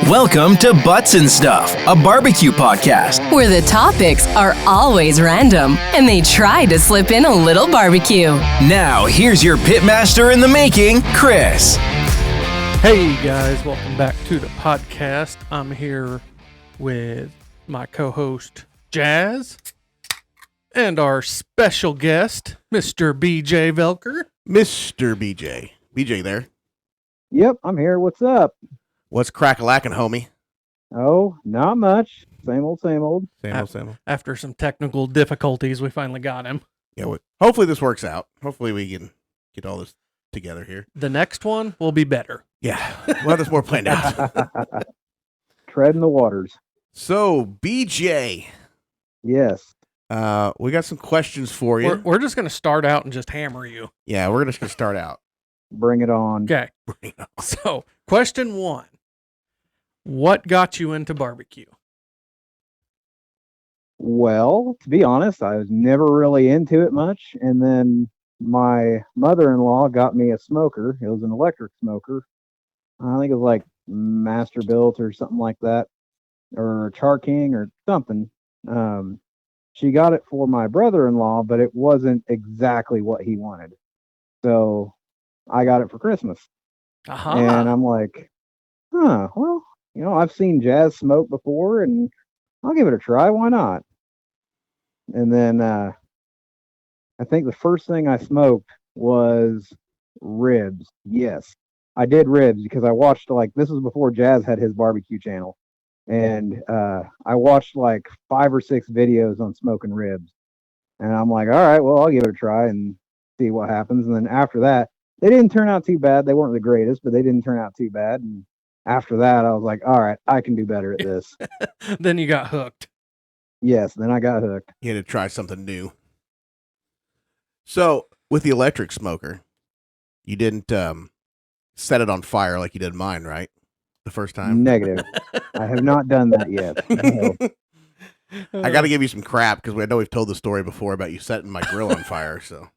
Welcome to Butts and Stuff, a barbecue podcast. Where the topics are always random and they try to slip in a little barbecue. Now, here's your pitmaster in the making, Chris. Hey guys, welcome back to the podcast. I'm here with my co-host Jazz and our special guest, Mr. BJ Voelker. Mr. BJ. BJ there. Yep, I'm here. What's up? What's crack-a-lackin', homie? Oh, not much. Same old, same old. Same old. After some technical difficulties, we finally got him. Yeah, hopefully this works out. Hopefully we can get all this together here. The next one will be better. Yeah, we'll have this more planned out. Treading the waters. So, BJ, Yes. we got some questions for you. We're just going to start out and just hammer you. Yeah, we're just going to start out. Bring it on. Okay. So, question 1. What got you into barbecue? Well, to be honest, I was never really into it much. And then my mother-in-law got me a smoker. It was an electric smoker. I think it was like Masterbuilt or something like that, or Char King or something. She got it for my brother-in-law, but it wasn't exactly what he wanted. So I got it for Christmas. Uh-huh. And I'm like, well, I've seen Jazz smoke before and I'll give it a try. Why not? And then I think the first thing I smoked was ribs. Yes, I did ribs because I watched, this was before Jazz had his barbecue channel. And I watched 5 or 6 videos on smoking ribs. And I'm like, all right, well, I'll give it a try and see what happens. And then after that, they didn't turn out too bad. They weren't the greatest, but they didn't turn out too bad. And after that, I was like, all right, I can do better at this. Then you got hooked. Yes, then I got hooked. You had to try something new. So, with the electric smoker, you didn't set it on fire like you did mine, right? The first time? Negative. I have not done that yet. No. I got to give you some crap because I know we've told the story before about you setting my grill on fire, so...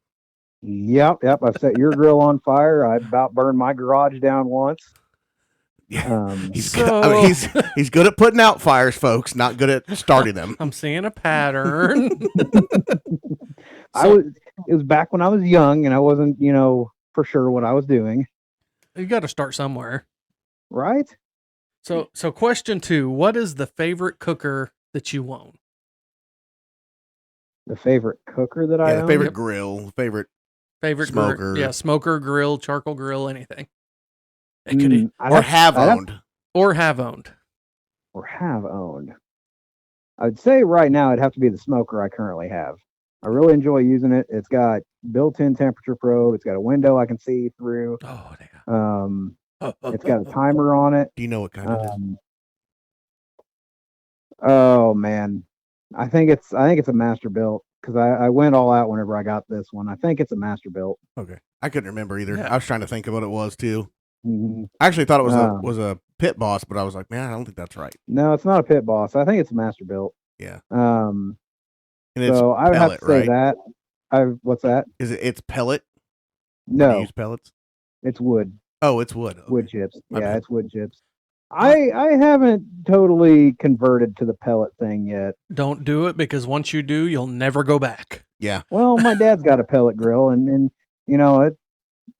Yep. I've set your grill on fire. I about burned my garage down once. Yeah, he's good at putting out fires, folks. Not good at starting them. I'm seeing a pattern. It was back when I was young and I wasn't, for sure what I was doing. You got to start somewhere, right? So question 2: what is the favorite cooker that you own? The favorite cooker that I own? Favorite grill, favorite smoker. Smoker, grill, charcoal grill, anything. It could have owned. Or have owned. I'd say right now it'd have to be the smoker I currently have. I really enjoy using it. It's got built-in temperature probe. It's got a window I can see through. Oh, damn. It's got a timer on it. Do you know what kind it is? Oh man, I think it's a Masterbuilt. Because I went all out whenever I got this one. I think it's a Masterbuilt. Okay, I couldn't remember either. Yeah. I was trying to think of what it was too. Mm-hmm. I actually thought it was a Pit Boss, but I was like, man, I don't think that's right. No, it's not a Pit Boss. I think it's a Masterbuilt. Yeah. And it's so I would have to say right? that. What's that? Is it? It's pellet. No, Do you use pellets. it's wood. Oh, it's wood. Okay. Wood chips. My Yeah, bad. it's wood chips. I haven't totally converted to the pellet thing yet. Don't do it because once you do, you'll never go back. Yeah. Well, my dad's got a pellet grill, and I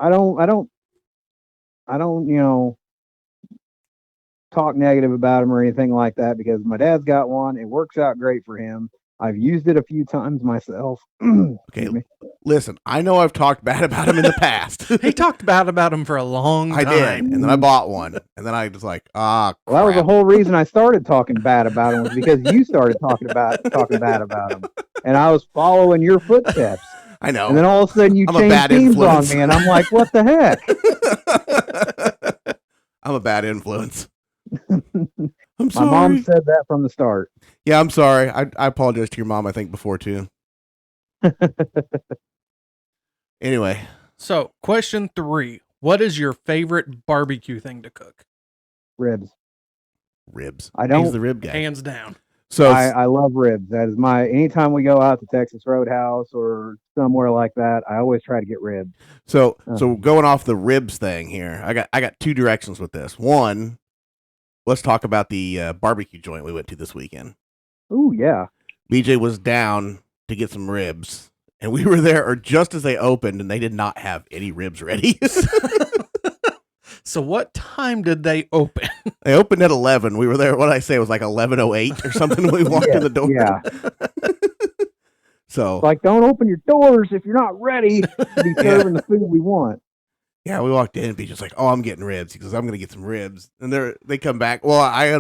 don't talk negative about him or anything like that because my dad's got one. It works out great for him. I've used it a few times myself. Okay. Excuse me. Listen, I know I've talked bad about him in the past. He talked bad about him for a long time. I did, and then I bought one, and then I was like, crap. Well, that was the whole reason I started talking bad about him was because you started talking bad about him, and I was following your footsteps. I know. And then all of a sudden you I'm a changed bad themes on influence. me, and I'm like, what the heck? I'm a bad influence. My mom said that from the start. Yeah, I'm sorry. I apologize to your mom, I think, before, too. Anyway. So, question 3. What is your favorite barbecue thing to cook? Ribs. I He's don't. the rib guy. Hands down. So I love ribs. That is anytime we go out to Texas Roadhouse or somewhere like that, I always try to get ribs. So going off the ribs thing here, I got 2 directions with this. One, let's talk about the barbecue joint we went to this weekend. Ooh, yeah. BJ was down to get some ribs, and we were there or just as they opened, and they did not have any ribs ready. So what time did they open? They opened at 11. We were there. What did I say? It was like 11:08 or something. When we walked in the door. Yeah. So Like, don't open your doors if you're not ready to be serving the food we want. yeah, we walked in and BJ's like, "Oh, I'm getting ribs." He goes, "I'm gonna get some ribs." And they come back. Well, I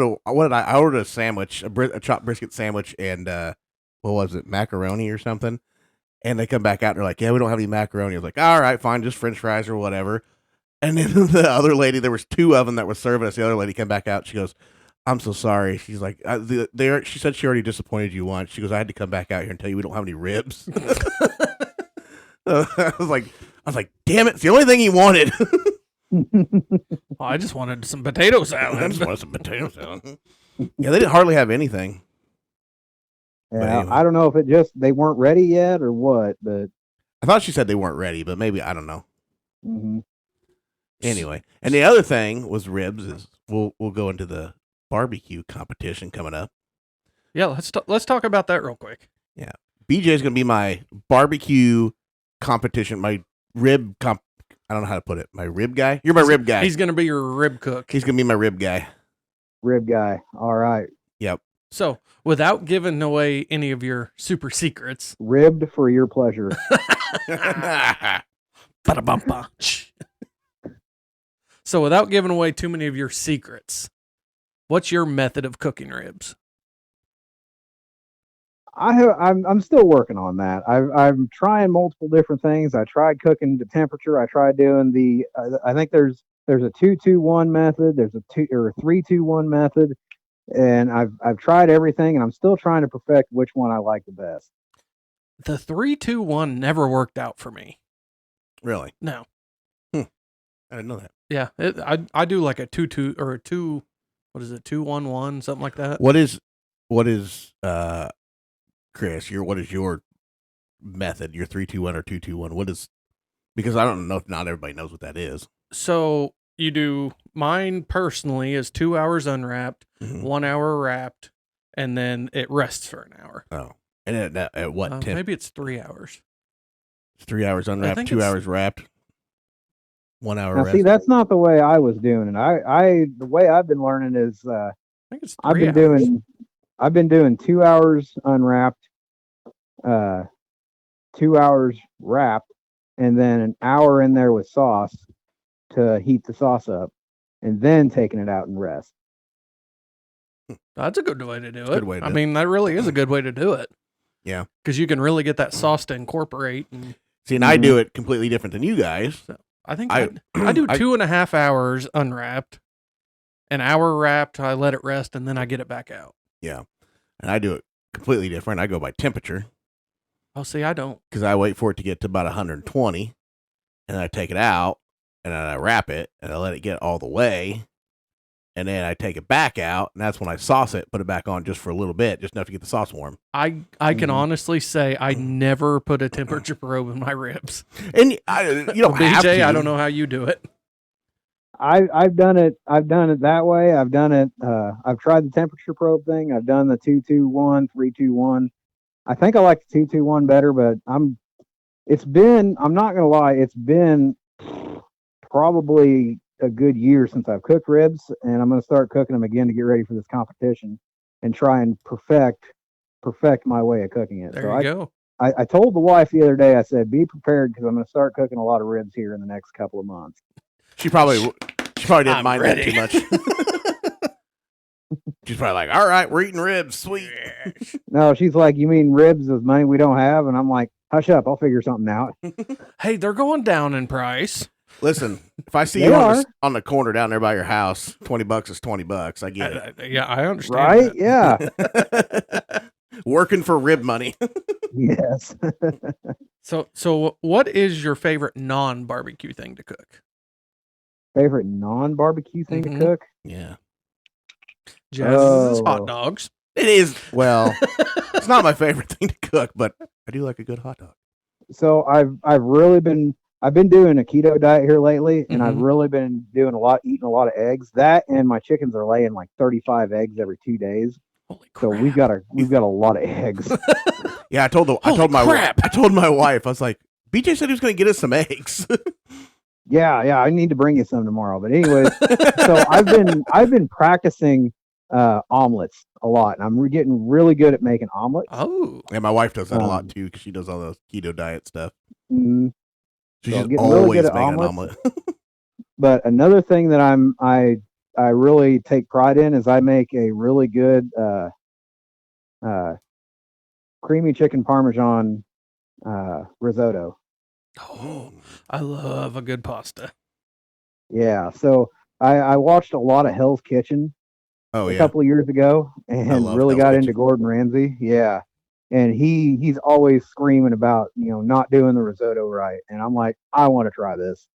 ordered a sandwich, a chopped brisket sandwich, and what was it, macaroni or something? And they come back out and they're like, "Yeah, we don't have any macaroni." I was like, "All right, fine, just French fries or whatever." And then the other lady, there was two of them that was serving us. The other lady came back out. She goes, "I'm so sorry." She's like, she said she already disappointed you once. She goes, "I had to come back out here and tell you we don't have any ribs." I was like, damn it, it's the only thing he wanted. Well, I just wanted some potato I salad. just wanted some potato salad. Yeah, they didn't hardly have anything. Yeah, anyway. I don't know if it just they weren't ready yet or what, but I thought she said they weren't ready, but maybe, I don't know. mhm. Anyway, and the other thing was ribs. Is we'll go into the barbecue competition coming up. Yeah, let's talk about that real quick. BJ is going to be my barbecue competition, my rib comp. I don't know how to put it. My rib guy. You're my rib guy. He's going to be your rib cook. He's going to be my rib guy. Rib guy. All right. Yep. So, without giving away any of your super secrets, Ribbed for your pleasure. ba-da-bum-ba. So, without giving away too many of your secrets, what's your method of cooking ribs? I'm still working on that. I'm trying multiple different things. I tried cooking the temperature. I tried doing the. I think there's a 2-2-1 method. There's a 3-2-1 method, and I've tried everything, and I'm still trying to perfect which one I like the best. The 3-2-1 never worked out for me. Really? No. I didn't know that. Yeah, I do like a 2-2 or a 2. What is it? 2-1-1, something like that. What is Chris? What is your method? Your 3-2-1 or 2-2-1? What is? Because I don't know if not everybody knows what that is. So you do mine personally is 2 hours unwrapped, Mhm. 1 hour wrapped, and then it rests for an hour. Oh, and at what temp? Maybe it's 3 hours. 3 hours unwrapped, think 2 it's- hours wrapped, 1 hour Now, rest. see, that's not the way I was doing it. The way I've been learning is I think it's 3 I've been hours. doing 2 hours unwrapped, 2 hours wrapped, and then an hour in there with sauce to heat the sauce up, and then taking it out and rest. That's a good way to do it. good way to I do it. mean, that really is a good way to do it. Yeah. Because you can really get that sauce to incorporate. And See, and I do it completely different than you guys. I think I- I do I- 2.5 hours unwrapped, an hour wrapped. I let it rest, and then I get it back out. Yeah, and I do it completely different. I go by temperature Oh, see, I don't. because I wait for it to get to about 120, and then I take it out, and then I wrap it, and I let it get all the way, and then I take it back out, and that's when I sauce it, put it back on just for a little bit, just enough to get the sauce warm. I can Mhm. honestly say I never put a temperature probe in my ribs. And you don't have BJ, to. I don't know how you do it. I've done it that way. I've done it. I've tried the temperature probe thing. I've done the 2-2-1, 3-2-1. I think I like the 2-2-1 better, but I'm not gonna lie, it's been probably a good year since I've cooked ribs, and I'm gonna start cooking them again to get ready for this competition and try and perfect my way of cooking it. There So you go. I told the wife the other day, I said, be prepared because I'm gonna start cooking a lot of ribs here in the next couple of months. She probably didn't I'm mind ready. that too much. She's probably like, "All right, we're eating ribs, sweet." No, she's like, you mean ribs is money we don't have? And I'm like, hush up, I'll figure something out. Hey, they're going down in price. Listen, if I see They you are. on the corner down there by your house, $20 is $20. I get it. Yeah, I understand. Right? that. Yeah. Working for rib money. Yes. So what is your favorite non-barbecue thing to cook? Favorite non-barbecue thing Mhm. to cook? Yeah. Jazz's hot Oh. dogs. It is. Well, it's not my favorite thing to cook, but I do like a good hot dog. So I've I've been doing a keto diet here lately, and I've Mhm. really been eating a lot of eggs. That and my chickens are laying like 35 eggs every 2 days. Holy So crap. we've got a lot of eggs. Yeah, I told Holy my crap. I told my wife, I was like, BJ said he was going to get us some eggs. Yeah, I need to bring you some tomorrow. But anyways, so I've been practicing omelets a lot, and I'm getting really good at making omelets. Oh. And my wife does that a lot too because she does all those keto diet stuff. Mm, She's so I'm just getting really always good at making an omelets. omelet. But another thing that I really take pride in is I make a really good creamy chicken parmesan risotto. Oh, I love a good pasta. Yeah, so I watched a lot of Hell's Kitchen Oh, a yeah. couple of years ago and love really Hell's got Kitchen. into Gordon Ramsay. Yeah. And he's always screaming about, not doing the risotto right. And I'm like, I want to try this.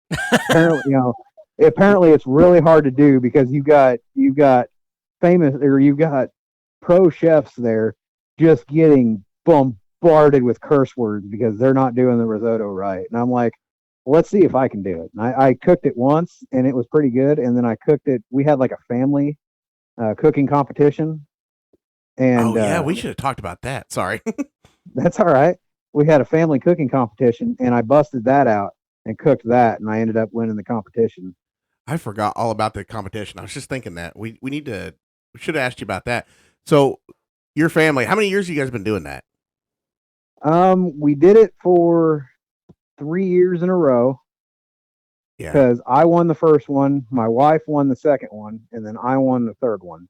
Apparently it's really hard to do because you've got you've got pro chefs there just getting bombarded with curse words because they're not doing the risotto right. And I'm like, let's see if I can do it. And I cooked it once and it was pretty good. And then I cooked it. We had like a family cooking competition. And Oh, yeah, we should have talked about that. Sorry. that's all right. We had a family cooking competition and I busted that out and cooked that. And I ended up winning the competition. I forgot all about the competition. I was just thinking that we should have asked you about that. So, your family, how many years have you guys been doing that? We did it for 3 years in a row. Yeah. Because I won the first one, my wife won the second one, and then I won the third one.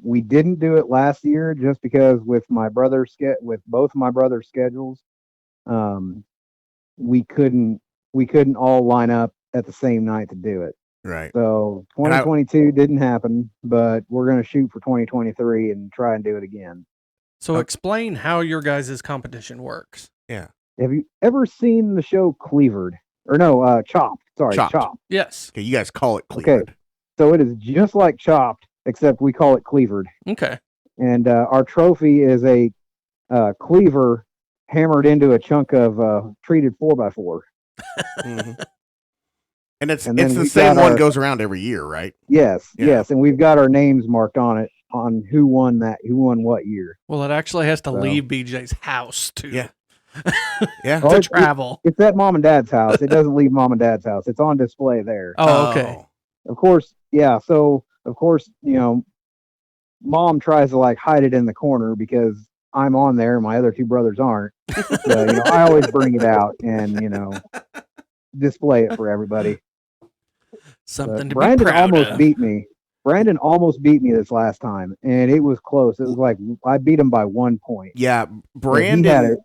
We didn't do it last year just because with both my brother's schedules, we couldn't all line up at the same night to do it. Right. So 2022 didn't happen, but we're going to shoot for 2023 and try and do it again. So explain how your guys' competition works. Yeah. Have you ever seen the show Cleavered? Or no, Chopped. Sorry, Chopped. Yes. Okay, you guys call it Cleavered. Okay. So it is just like Chopped, except we call it Cleavered. Okay. And our trophy is a cleaver hammered into a chunk of treated 4x4. Mm-hmm. And it's then the same one goes around every year, right? Yes, Yeah. yes. And we've got our names marked on it on who won what year. Well, it actually has to leave BJ's house too. Yeah. Yeah. To travel. It's at mom and dad's house. It doesn't leave mom and dad's house. It's on display there. Oh, okay. Of course, yeah. So of course, mom tries to like hide it in the corner because I'm on there and my other two brothers aren't. So, I always bring it out and, display it for everybody. Something to Brandon be proud almost of. beat me. Brandon almost beat me this last time, and it was close. It was like I beat him by 1 point. Yeah, Brandon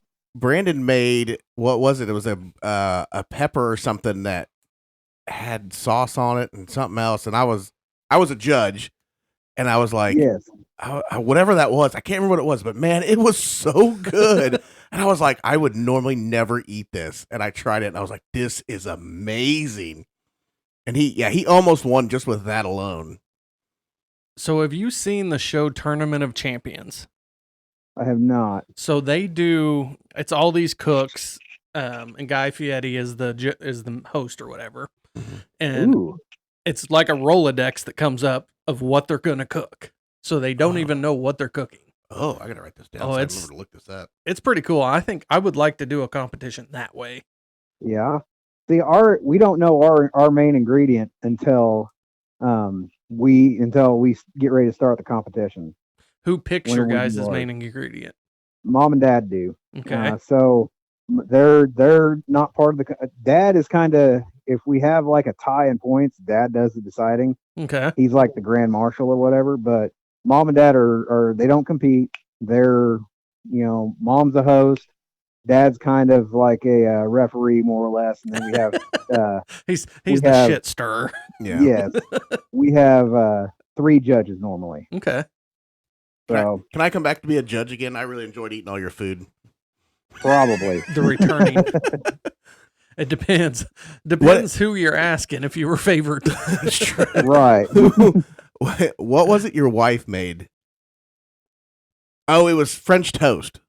made, what was it? It was a pepper or something that had sauce on it and something else. And I was a judge, and I was like, yes, whatever that was, I can't remember what it was, but man, it was so good. And I was like, I would normally never eat this, and I tried it, and I was like, this is amazing. And he almost won just with that alone. So have you seen the show Tournament of Champions? I have not. So it's all these cooks, and Guy Fieri is the host or whatever. And it's like a Rolodex that comes up of what they're going to cook. So they don't even know what they're cooking. Oh, I got to write this down. Oh, so I remember to look this up. It's pretty cool. I think I would like to do a competition that way. Yeah. See, we don't know our main ingredient until we get ready to start the competition. Who picks your guys' main ingredient? Mom and dad do. Okay. So they're not part of the. Dad is kind of, if we have like a tie in points, dad does the deciding. Okay. He's like the grand marshal or whatever. But mom and dad are they don't compete. They're mom's the host. Dad's kind of like a referee, more or less, and then we have he's the shit stirrer. Yeah. Yes, we have 3 judges normally. Okay. So can I come back to be a judge again? I really enjoyed eating all your food. Probably the returning. It depends. Depends who you're asking. If you were favored, right? What was it your wife made? Oh, it was French toast.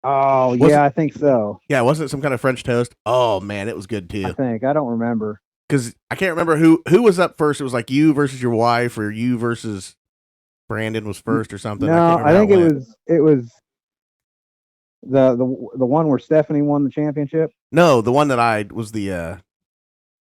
Oh, Was yeah, I think so. Yeah, wasn't it some kind of French toast? Oh man, it was good I too. think. I don't remember. Because I can't remember who was up first. It was like you versus your wife, or you versus Brandon was first, or something. I No, can't I remember think how it went. it was the one where Stephanie won the championship. No, the one that I was the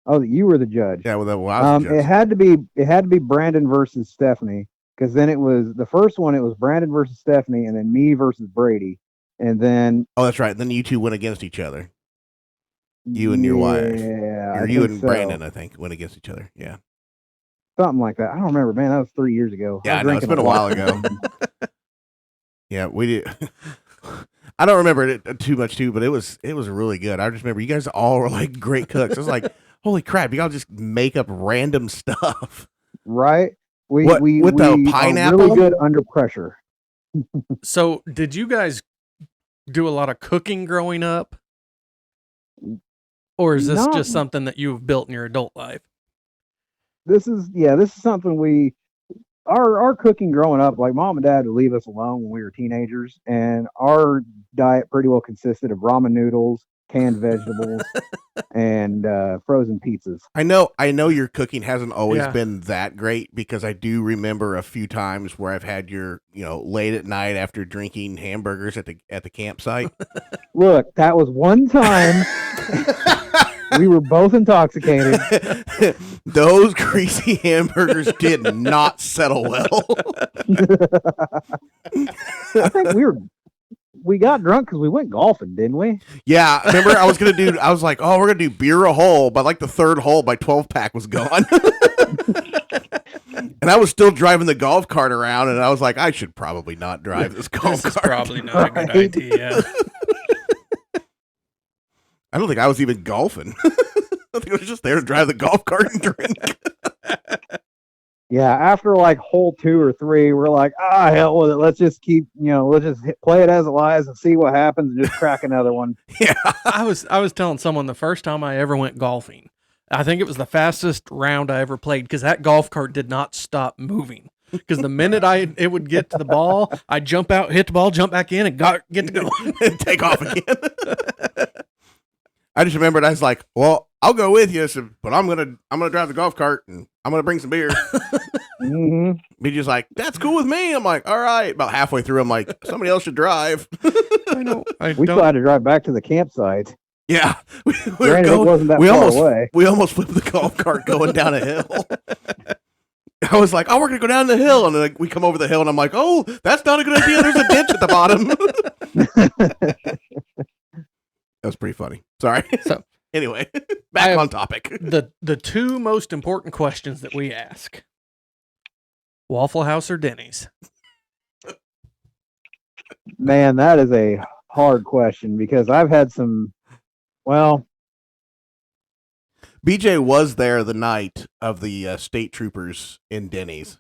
Oh, you were the judge. yeah, well, I was the judge. It had to be Brandon versus Stephanie, because then it was the first one. It was Brandon versus Stephanie, and then me versus Brady, and then Oh, that's right. Then you two went against each other. You and your wife. Yeah, Or I you think and so. Brandon, I think, went against each other. Yeah. Something like that. I don't remember, man. That was 3 years ago. Yeah, was I know. It's drinking been a while ago. Yeah, we did. I don't remember it too much too, but it was really good. I just remember you guys all were like great cooks. I was like, holy crap, you all just make up random stuff. Right? We What, we with we the are pineapple? really good under pressure. So, did you guys do a lot of cooking growing up? Or is this Not- just something that you've built in your adult life? This is something our cooking growing up, like mom and dad would leave us alone when we were teenagers, and our diet pretty well consisted of ramen noodles, canned vegetables, and frozen pizzas. I know your cooking hasn't always Yeah. been that great, because I do remember a few times where I've had your, late at night after drinking hamburgers at the campsite. Look, that was one time we were both intoxicated. Those greasy hamburgers did not settle well. I think we got drunk because we went golfing, didn't we? Yeah, remember I was like, oh, we're gonna do beer a hole. By like the third hole, my 12-pack was gone. And I was still driving the golf cart around, and I was like, I should probably not drive this golf This is cart. probably not a good Right. idea. I don't think I was even golfing. I think I was just there to drive the golf cart and drink. Yeah, after like hole 2 or 3, we're like, hell with it. Let's just keep, play it as it lies and see what happens, and just crack another one. Yeah. I was telling someone the first time I ever went golfing, I think it was the fastest round I ever played, because that golf cart did not stop moving. Because the minute it would get to the ball, I'd jump out, hit the ball, jump back in, and get to go. And take off again. I just remembered I was like, well, I'll go with you, but I'm gonna drive the golf cart and I'm gonna bring some beer. Mm-hmm. BJ's like, that's cool with me. I'm like, all right. About halfway through, I'm like, somebody else should drive. I know. We still had to drive back to the campsite. Yeah, we Granted, it wasn't that far away. We almost flipped the golf cart going down a hill. I was like, oh, we're gonna go down the hill, and then we come over the hill, and I'm like, oh, that's not a good idea. There's a ditch at the bottom. That was pretty funny. Sorry. So anyway, back on topic. The two most important questions that we ask: Waffle House or Denny's? Man, that is a hard question, because I've had some. Well, BJ was there the night of the state troopers in Denny's.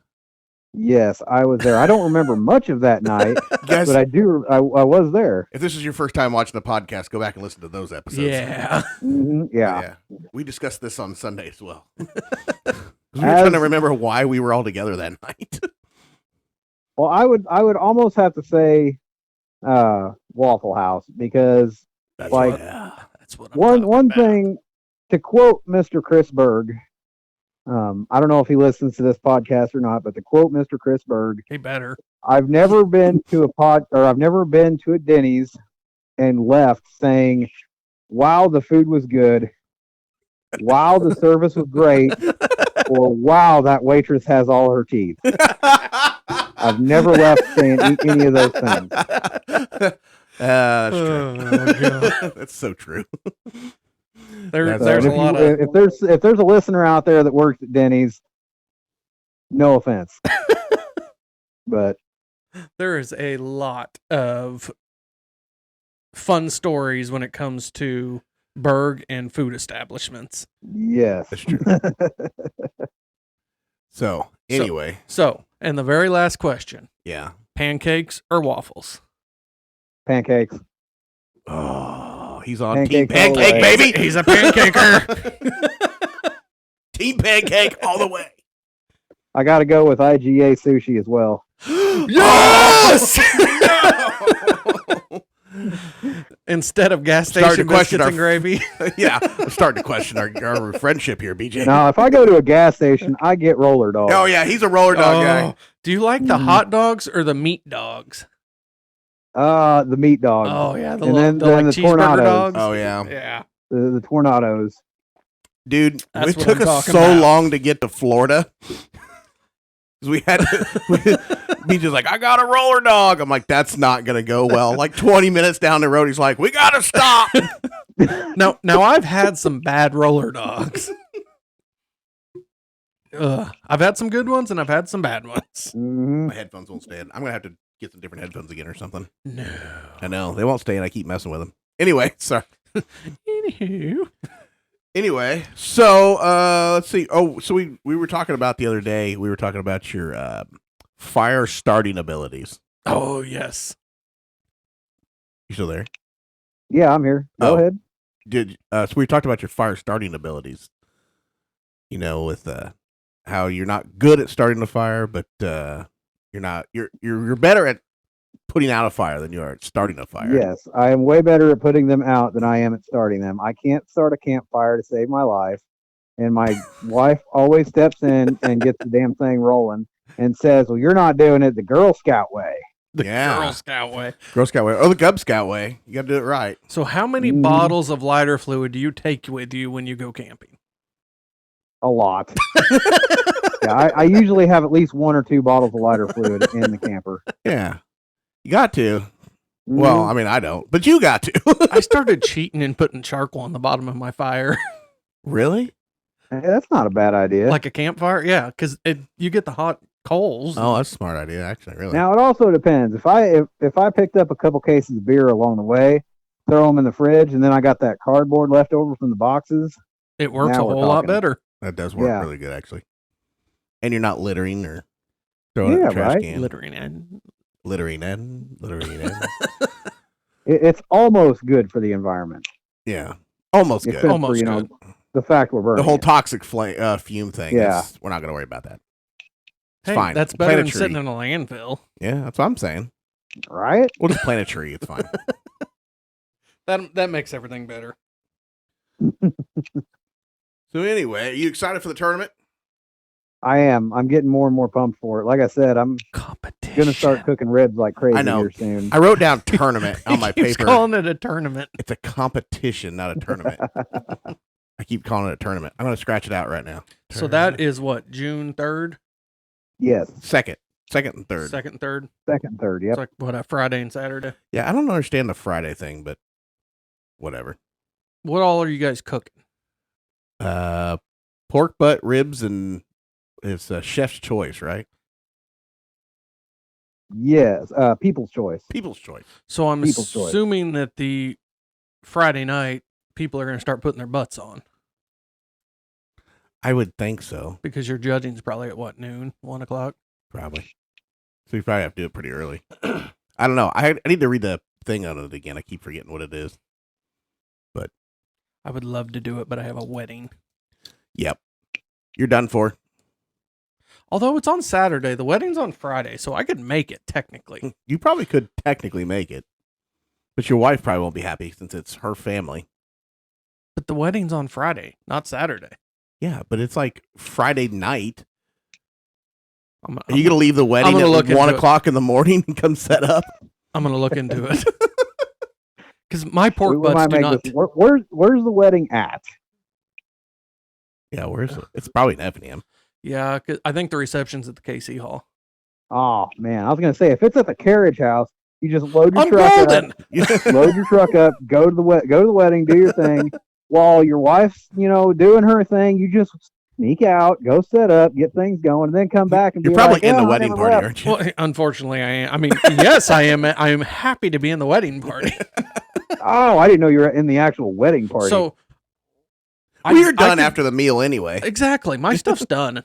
yes, I was there. I don't remember much of that night, Guys, but I do. I was there. if this is your first time watching the podcast, go back and listen to those episodes. Yeah. Mhm, yeah. Yeah. We discussed this on Sunday as well. 'Cause we were trying to remember why we were all together that night. Well, I would almost have to say Waffle House, because That's Like, that's what I'm one talking about. thing, to quote Mr. Chris Berg, I don't know if he listens to this podcast or not, but to quote Mr. Chris Berg, He better. I've never been to I've never been to a Denny's and left saying, wow, the food was good, wow, the service was great, or wow, that waitress has all her teeth. I've never left saying any of those things. That's true. Oh, God. That's so true. There's And a lot of if there's a listener out there that works at Denny's, no offense, but there is a lot of fun stories when it comes to Berg and food establishments. yes, That's true. So, anyway, So, and the very last question: yeah. pancakes or waffles? pancakes. Oh, he's on Pancake Team all the Pancake, way. baby. He's a pancaker. Team Pancake all the way. I got to go with IGA sushi as well. Yes! Instead of gas Starting station to question biscuits our- and gravy. Yeah, we're starting to question our friendship here, BJ. Now, if I go to a gas station, I get roller dogs. Oh yeah, he's a roller dog guy. Do you like the hot dogs or the meat dogs? The meat dogs. Oh yeah, And then the cheeseburger tornadoes. dogs. Oh yeah, Yeah. The tornadoes. dude. That's It what took I'm us talking so about. long to get to Florida. 'Cause we had BJ's like, I got a roller dog. I'm like, that's not gonna go well. Like 20 minutes down the road, he's like, we gotta stop. Now I've had some bad roller dogs. I've had some good ones and I've had some bad ones. Hmm. My headphones won't stand. I'm gonna have to get some different headphones again or something. No. I know they won't stay, and I keep messing with them. Anyway, sorry. Anywho. Anyway, so let's see. Oh, so we were talking about the other day. We were talking about your fire starting abilities. Oh yes. You still there? Yeah, I'm here. Go Oh. ahead. So we talked about your fire starting abilities. You know, with how you're not good at starting a fire, but you're better at putting out a fire than you are at starting a fire. Yes, I am way better at putting them out than I am at starting them. I can't start a campfire to save my life, and my wife always steps in and gets the damn thing rolling and says, "Well, you're not doing it the Girl Scout way." The Yeah. Girl Scout way. Girl Scout way or the Cub Scout way. You got to do it right. So how many Mm. bottles of lighter fluid do you take with you when you go camping? A lot. Yeah, I usually have at least 1 or 2 bottles of lighter fluid in the camper. Yeah, you got to. Well, Mhm. I mean, I don't, but you got to. I started cheating and putting charcoal on the bottom of my fire. Really? Hey, that's not a bad idea. Like a campfire? Yeah, because you get the hot coals. Oh, that's a smart idea, actually. Really? Now it also depends. If I picked up a couple cases of beer along the way, throw them in the fridge, and then I got that cardboard left over from the boxes. It works Now a we're whole lot talking. better. That does work Yeah. really good, actually. And you're not littering or throwing it in Yeah, the trash right. can. Littering and Littering and littering and. It's almost good for the environment. Yeah, almost good. Except Almost for, you know, good. the fact we're burning. The whole it. toxic fume thing. Yeah. We're not going to worry about that. It's hey, fine. that's Plant better a than tree. sitting in a landfill. Yeah, that's what I'm saying. Right? We'll just plant a tree. It's fine. That makes everything better. So anyway, are you excited for the tournament? I am. I'm getting more and more pumped for it. Like I said, I'm Competition. gonna start cooking ribs like crazy I know. here soon. I wrote down tournament on my He keeps paper. calling it a tournament. It's a competition, not a tournament. I keep calling it a tournament. I'm going to scratch it out right now. So that is what, June 3rd? Yes, second and third. Second, third? second, third. It's Yep. like, what, a Friday and Saturday? Yeah, I don't understand the Friday thing, but whatever. What all are you guys cooking? Pork butt, ribs, and it's chef's choice, right? Yes. People's choice. People's choice. So I'm People's choice. assuming that the Friday night, people are going to start putting their butts on I would think so, because your judging's probably at what, noon, 1 o'clock? probably. So you probably have to do it pretty early. I don't know. I need to read the thing on it again. I keep forgetting what it is. I would love to do it, but I have a wedding. Yep. You're done for. Although it's on Saturday, the wedding's on Friday, so I could make it technically. You probably could technically make it, but your wife probably won't be happy since it's her family. But the wedding's on Friday, not Saturday. Yeah, but it's like Friday night. I'm Are you going to leave the wedding gonna look at into 1 it. o'clock in the morning and come set up? going to look into it. Because my pork We butts might do make not. this- where's the wedding at? Yeah, where's it? It's probably in Effingham. Yeah, 'cause I think the reception's at the KC Hall. Oh man, I was gonna say if it's at the carriage house, you just load your I'm truck golden. up, load your truck up, go to the wedding, do your thing. While your wife's doing her thing, you just sneak out, go set up, get things going, and then come back and You're be probably like, in the "Yeah, I wedding never party, left." aren't you? Well, unfortunately, I am. I mean, yes, I am. I am happy to be in the wedding party. Oh, I didn't know you were in the actual wedding party. So We are done could- after the meal anyway. Exactly. My stuff's done.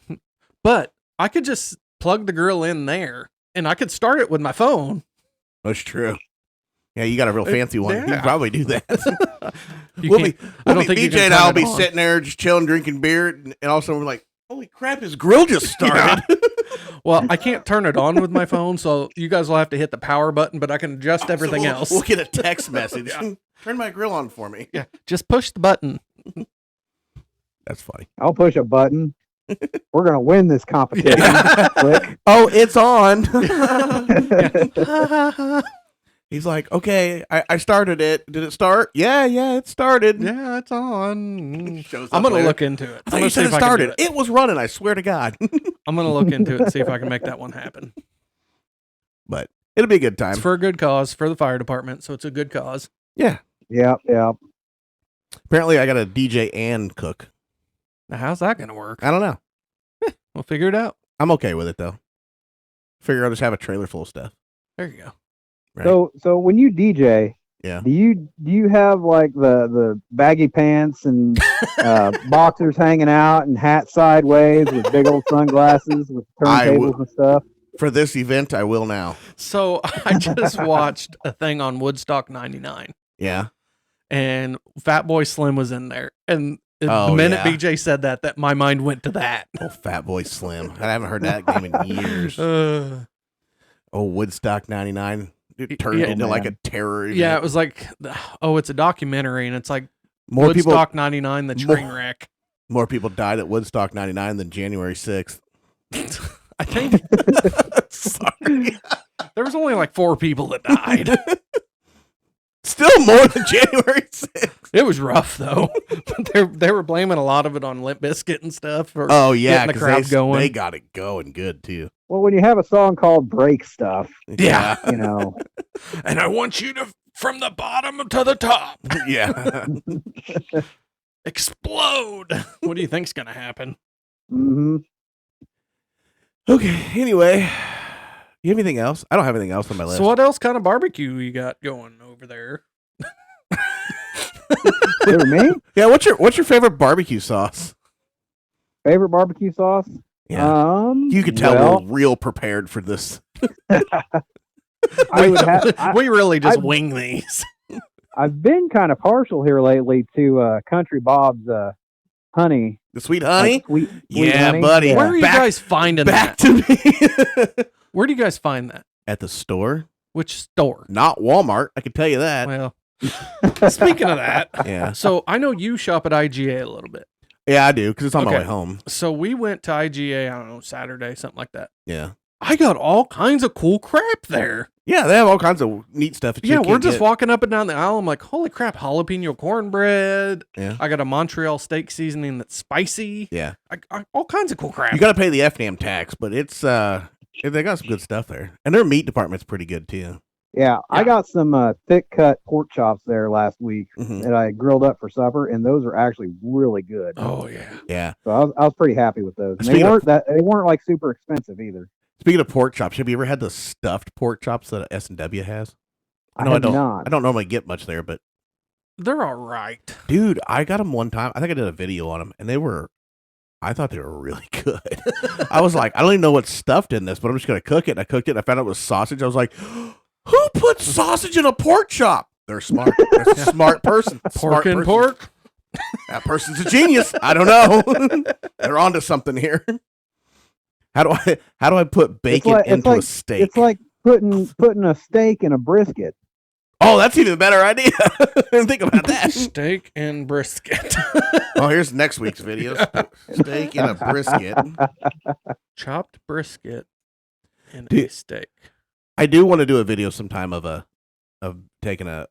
But I could just plug the grill in there and I could start it with my phone. That's true. Yeah, you got a real fancy one. You yeah. can probably do that. You we'll can't- be, I don't think you BJ can and turn I'll it be on. sitting there just chilling, drinking beer, and all of a sudden we're like, holy crap, his grill just started. Well, I can't turn it on with my phone, so you guys will have to hit the power button, but I can adjust everything else. We'll get a text message. Turn my grill on for me. Yeah, just push the button. That's funny. I'll push a button. We're gonna win this competition. Click. Oh, it's on. He's like, okay, I started it. Did it start? Yeah, it started. Yeah, it's on. Shows I'm up going to later. look into it. I thought you said it started. It was running, I swear to God. I'm going to look into it and see if I can make that one happen. But it'll be a good time. It's for a good cause, for the fire department, so it's a good cause. Yeah. Yeah. Apparently, I got a DJ and cook. Now, how's that going to work? I don't know. We'll figure it out. I'm okay with it, though. Figure I'll just have a trailer full of stuff. There you go. Right. So when you DJ, Yeah. do you have like the baggy pants and boxers hanging out and hat sideways with big old sunglasses with turntables and stuff? For this event, I will now. So I just watched a thing on Woodstock 99, Yeah. and Fatboy Slim was in there. And Oh, the minute yeah. BJ said that my mind went to that. Oh, Fatboy Slim. I haven't heard that name in years. Oh, Woodstock 99. It turned into like a terror event. Yeah, it was like, it's a documentary, and it's like More Woodstock people, 99, the train wreck. more people died at Woodstock 99 than January 6th. I think Sorry. there was only like 4 people that died. Still more than January 6th. It was rough though. They were blaming a lot of it on Limp Bizkit and stuff. For Oh, yeah. getting the crowd going. They got it going good, too. Well, when you have a song called "Break Stuff," Yeah. you know, And I want you to, from the bottom to the top, Yeah. explode. What do you think's gonna happen? hmm Okay. Anyway, you have anything else? I don't have anything else on my list. So what else kind of barbecue you got going over there? For me, Yeah. What's your favorite barbecue sauce? favorite barbecue sauce. Yeah. You could tell well, we're real prepared for this. I would have. We really just wing these. I've been kind of partial here lately to Country Bob's honey. The sweet honey? Like sweet Yeah, honey. buddy. Where are you Back- guys finding Back that? to me. Where do you guys find that? At the store. Which store? Not Walmart. I can tell you that. Well, speaking of that, Yeah. so I know you shop at IGA a little bit. Yeah, I do, because it's on my Okay. way home. So we went to IGA, I don't know, Saturday, something like that. Yeah. I got all kinds of cool crap there. Yeah, they have all kinds of neat stuff. That you Yeah, we're can't just get. walking up and down the aisle. I'm like, holy crap, jalapeno cornbread. Yeah. I got a Montreal steak seasoning that's spicy. Yeah. All kinds of cool crap. You got to pay the FNAM tax, but it's they got some good stuff there. And their meat department's pretty good, too. Yeah, I got some thick cut pork chops there last week Mhm. that I grilled up for supper, and those are actually really good. Oh, yeah. Yeah. So I was pretty happy with those. And Speaking of- they weren't like super expensive either. Speaking of pork chops, have you ever had the stuffed pork chops that S&W has? I have not. I don't normally get much there, but They're all right. dude, I got them one time. I think I did a video on them, and I thought they were really good. I was like, I don't even know what's stuffed in this, but I'm just gonna cook it. And I cooked it. And I found out it was sausage. I was like, who puts sausage in a pork chop? They're smart. They're a smart person. Pork Smart and person. pork. That person's a genius. I don't know. They're onto something here. How do I put bacon into a steak? It's like putting a steak in a brisket. Oh, that's even a better idea. Think about that. Steak and brisket. Oh, here's next week's video. Steak and a brisket. Chopped brisket and a Dude. steak. I do want to do a video sometime of taking a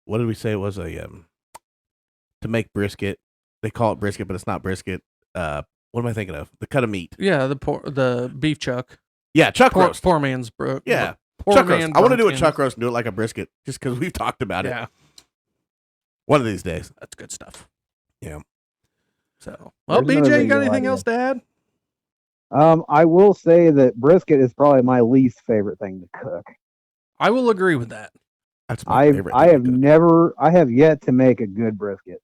what did we say it was to make brisket. They call it brisket, but it's not brisket. What am I thinking of? The cut of meat. Yeah, the beef chuck. Yeah, chuck roast. Poor man's bro. Yeah, Poor chuck man roast. I want to do a broken. chuck roast and do it like a brisket, just because we've talked about it. Yeah, One of these days. that's good stuff. Yeah. So, well, There's another BJ, you got video anything idea. else to add? I will say that brisket is probably my least favorite thing to cook. I will agree with that. That's my favorite. I thing have to cook. I have yet to make a good brisket.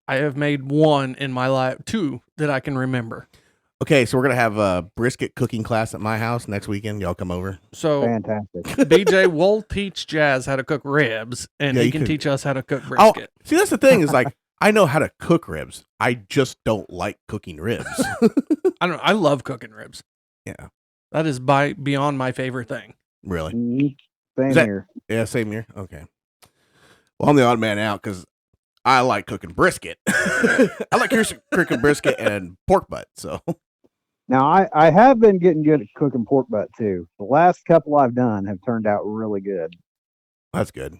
I have made one in my life, 2 that I can remember. Okay, so we're gonna have a brisket cooking class at my house next weekend. Y'all come over. So, Fantastic. BJ will teach Jazz how to cook ribs, and Yeah, he you can could- teach us how to cook Oh, brisket. see, that's the thing is like I know how to cook ribs. I just don't like cooking ribs. I don't know. I love cooking ribs. Yeah. That is beyond my favorite thing. Really? Mhm. Same Is that- here. Yeah, same here. Okay. Well, I'm the odd man out because I like cooking brisket. I like cooking brisket and pork butt. So Now, I have been getting good at cooking pork butt too. The last couple I've done have turned out really good. that's good.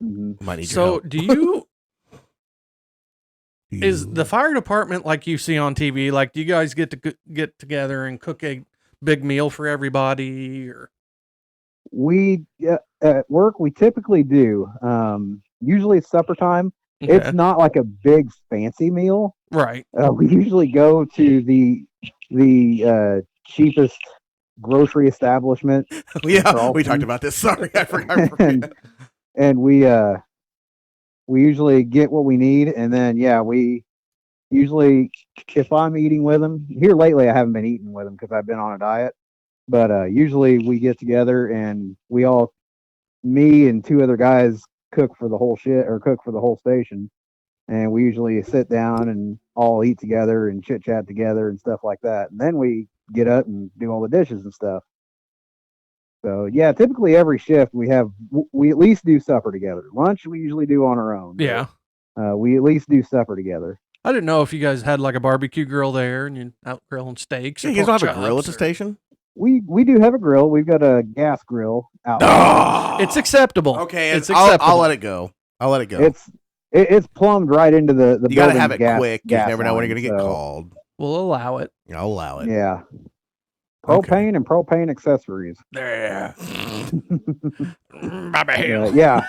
hmm Might need your So help. do you, is the fire department like you see on TV? Like, do you guys get to get together and cook a big meal for everybody? Or We at work we typically do. Usually it's supper time. Okay. It's not like a big fancy meal. Right. We usually go to the cheapest grocery establishment, Yeah, we Charleston. talked about this. Sorry, I forgot. and we usually get what we need, and then we usually, if I'm eating with them here lately, I haven't been eating with them because I've been on a diet. But usually we get together and me and two other guys cook for the whole station. And we usually sit down and all eat together and chit chat together and stuff like that. And then we get up and do all the dishes and stuff. So yeah, typically every shift we at least do supper together. Lunch we usually do on our own. Yeah. We at least do supper together. I didn't know if you guys had like a barbecue grill there and you're out grilling steaks. You or guys don't pork have a grill at chops the or- station? We do have a grill. We've got a gas grill out. It's acceptable. Okay, it's I'll acceptable. let it go. I'll let it go. It's plumbed right into the You gotta building's have it gas, quick. You gas never know when you're line, gonna get so, called. We'll allow it. I'll allow it. Yeah. Okay. Propane and propane accessories. There. Yeah.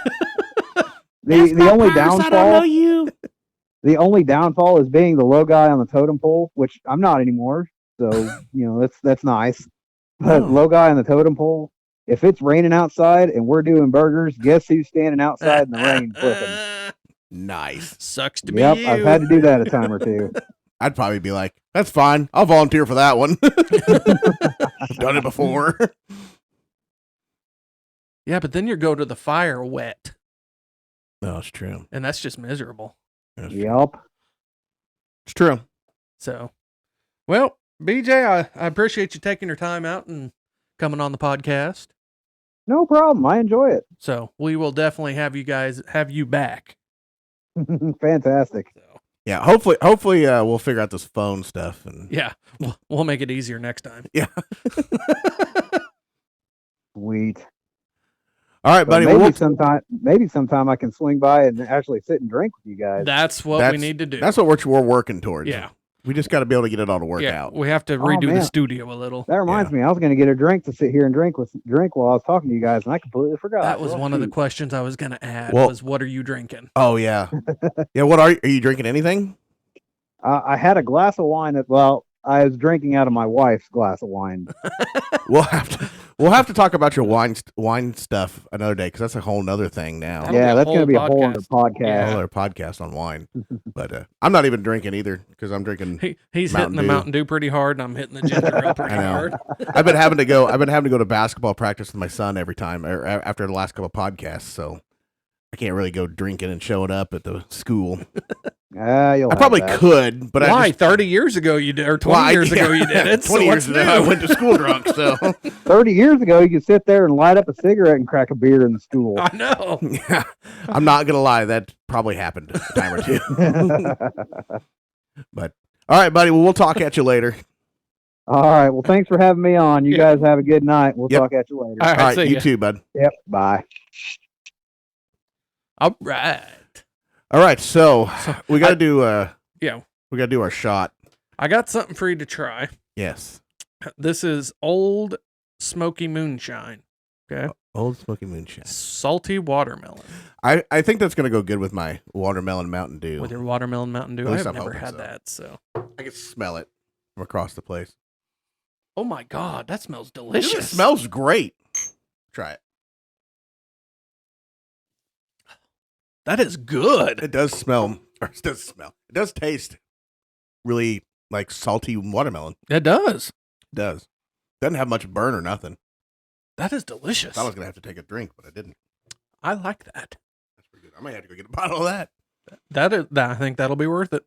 The only downfall the only downfall is being the low guy on the totem pole, which I'm not anymore. So, that's nice. But Oh. low guy on the totem pole, if it's raining outside and we're doing burgers, guess who's standing outside in the rain flipping? Nice. Sucks to be Yep, you. I've had to do that a time or two. I'd probably be like, that's fine. I'll volunteer for that one. I've done it before. Yeah, but then you go to the fire wet, No, it's true. and that's just miserable. That's true. Yep. It's true. So, well, BJ, I appreciate you taking your time out and coming on the podcast. No problem. I enjoy it. So we will definitely have you back. Fantastic. So Yeah, hopefully we'll figure out this phone stuff and yeah, we'll make it easier next time. yeah. Sweet. All right, So buddy. maybe sometime I can swing by and actually sit and drink with you guys. That's what we need to do. That's what we're working towards. Yeah. We just got to be able to get it all to work out. We have to redo the man. studio a little. That reminds me, I was going to get a drink to sit here and drink while I was talking to you guys, and I completely forgot. That was Well, one of the shoot. questions I was going to add. Well- Was what are you drinking? Oh yeah, yeah. What are you drinking? Anything? I had a glass of wine. I was drinking out of my wife's glass of wine. We'll have to talk about your wine stuff another day because that's a whole nother thing now. That'll be Yeah, a that's going to whole be a whole other podcast. Yeah. Another podcast on wine. But I'm not even drinking either because I'm drinking. He's Mountain hitting the Dew. Mountain Dew pretty hard, and I'm hitting the ginger ale pretty I know. hard. I've been having to go to basketball practice with my son every time after the last couple of podcasts, so I can't really go drinking and showing up at the school. You'll I have probably that. could, but Why? I just, 30 years ago you did, or 20 Well, years ago you did it. 20 so years what's ago, new? I went to school drunk, so 30 years ago, you could sit there and light up a cigarette and crack a beer in the stool. I know. yeah, I'm not gonna lie, that probably happened a time or two. But all right, buddy, well, we'll talk at you later. All right. Well, thanks for having me on. You Yeah. guys have a good night. We'll Yep. talk at you later. All All right, see you ya. too, bud. Yep. Bye. All right. All right, so we got to do Yeah. we got to do our shot. I got something for you to try. Yes, This is Old Smoky Moonshine. Okay. Old Smoky Moonshine. Salty watermelon. I think that's gonna go good with my watermelon Mountain Dew. With your watermelon Mountain Dew. At least I've I'm never hoping had so. that, so. I can smell it from across the place. Oh my God, that smells Dude, delicious. it smells great. Try it. That is good. It does smell, or it does smell. It does taste really like salty watermelon. It does. It does. Doesn't have much burn or nothing. That is delicious. Thought I was gonna have to take a drink, but I didn't. I like that. That's pretty good. I might have to go get a bottle of that. I think that'll be worth it.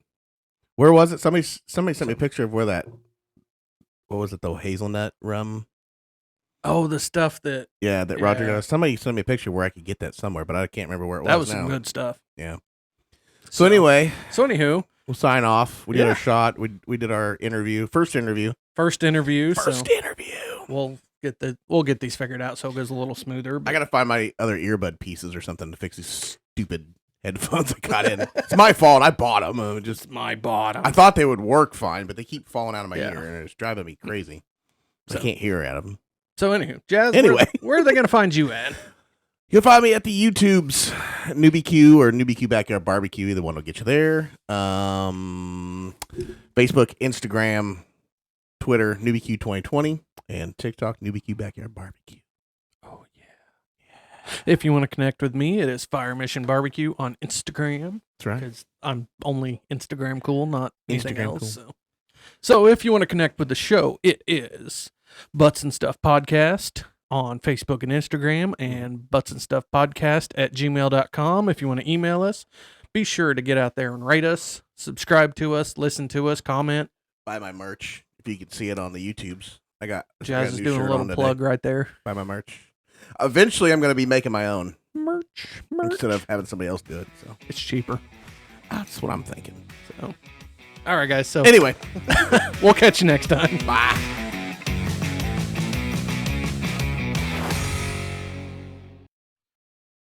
Where was it? Somebody sent me a picture of where that what was it though? Hazelnut rum. Oh, the stuff that That Roger got. Somebody sent me a picture where I could get that somewhere, but I can't remember where it was. that was now. some good stuff. Yeah. So anyway, anywho, we'll sign off. We did our shot. We did our interview. First interview. We'll get these figured out so it goes a little smoother. I gotta find my other earbud pieces or something to fix these stupid headphones I got in. It's my fault. I bought them. My bottom. I thought they would work fine, but they keep falling out of my ear, and it's driving me crazy. So I can't hear out of them. So anywho, Jazz. Anyway, where are they gonna find you at? You'll find me at the YouTubes, BBQ or BBQ Backyard Barbecue. Either one will get you there. Facebook, Instagram, Twitter, BBQ 2020, and TikTok, BBQ Backyard Barbecue. Oh yeah. If you want to connect with me, it is Fire Mission Barbecue on Instagram. That's right. Because I'm only Instagram cool, not anything Instagram else. cool. So if you want to connect with the show, it is Butts and Stuff Podcast on Facebook and Instagram, and Butts and Stuff Podcast at gmail.com. If you want to email us, be sure to get out there and rate us, subscribe to us, listen to us, comment. Buy my merch. If you can see it on the YouTubes. Jazz is doing a little plug right there. Buy my merch. Eventually, I'm going to be making my own Merch. instead of having somebody else do it. So It's cheaper. that's what I'm thinking. So, all right, guys. So Anyway, we'll catch you next time. bye.